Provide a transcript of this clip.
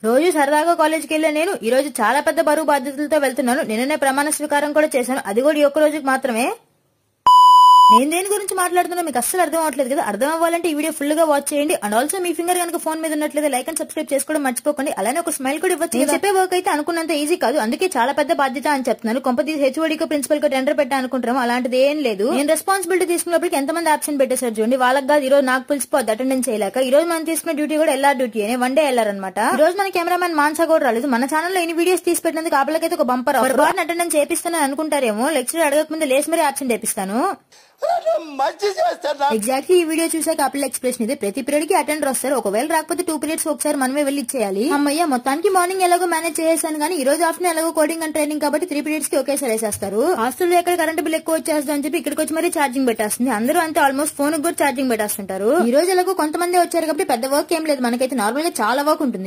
రోజు సరదాగా కాలేజ్కి వెళ్లే నేను ఈ రోజు చాలా పెద్ద బరువు బాధ్యతలతో వెళ్తున్నాను. నిన్ననే ప్రమాణ స్వీకారం కూడా చేశాను, అది కూడా ఈ ఒక్క రోజుకి మాత్రమే. నేను దేని గురించి మాట్లాడుతున్నా మీకు అస్సలు అర్థం అవ్వట్లేదు కదా. అర్థం అవ్వాలంటే ఈ వీడియో ఫుల్ గా వాచ్ చేయండి. అండ్ ఆల్సో మీ ఫింగర్ కనుక ఫోన్ మీద ఉన్నట్లయితే లైక్ అండ్ సబ్స్క్రైబ్ చేసుకోవడం మర్చిపోకండి. అలానే ఒక స్మైల్ కూడా ఇవ్వచ్చు. నేను చెప్పే వర్క్ అయితే అనుకున్నంత ఈజీ కాదు, అందుకే చాలా పెద్ద బాధ్యత అని చెప్తున్నాను. కొంపతీసి హెచ్ఓడికి ప్రిన్సిపల్ కి టెండర్ పెట్టా అనుకుంటాము, అలాంటిది ఏం లేదు. నేను రెస్పాన్సిబిలిటీ తీసుకున్నప్పటికి ఎంతమంది ఆబ్సెంట్ పెట్టేశారు చూడండి. వాళ్ళకి కాదు ఈ రోజు నాకు పిలిచిపోద్ది అటెండెన్స్ చేయలేక. ఈ రోజు మనం తీసుకున్న డ్యూటీ కూడా ఎల్ఆర్ డ్యూటీ అనే వన్ డే ఎల్ఆర్ అనమాట. ఈ రోజు మన కెమెరామెన్ మాన్సా కూడా రాలేదు. మన ఛానల్లో ఎన్ని వీడియోస్ తీసి పెట్టినందుకు ఆపలకైతే ఒక బంపర్ అటెండెన్స్ చేపిస్తానని అనుకుంటారేమో. లెక్చరర్ అడగకముందు లేసి మరీ ఆబ్సెంట్ చేపిస్తాను. ఎగ్జాక్ట్లీ ఈ వీడియో చూసాక అప్పిల్ ఎక్స్ప్రెషన్ ఇది. ప్రతి పీరియడ్ కి అటెండర్ వస్తారు, ఒకవేళ రాకపోతే 2 పీరియడ్స్ ఒకసారి మనమే వెళ్ళి ఇచ్చేయాలి. అమ్మయ్య మొత్తానికి మార్నింగ్ ఎలాగో మేనేజ్ చేసేసాను, కానీ ఈ రోజు ఆఫ్టర్నూన్ ఎలాగో కోడింగ్ అండ్ ట్రైనింగ్ కాబట్టి 3 పీరియడ్స్ కి ఒకేసారి వేసేస్తారు. హాస్టల్లో ఎక్కడ కరెంట్ బిల్ ఎక్కువ వచ్చేస్తుంది అని చెప్పి ఇక్కడికి వచ్చి మరీ ఛార్జింగ్ పెట్టేస్తుంది. అందరూ అంతే, ఆల్మోస్ట్ ఫోన్ కూడా ఛార్జింగ్ పెట్టేస్తుంటారు. ఈ రోజు ఎలాగో కొంతమంది వచ్చారు కాబట్టి పెద్ద వర్క్ ఏం లేదు, మనకైతే నార్మల్ గా చాలా వర్క్ ఉంటుంది.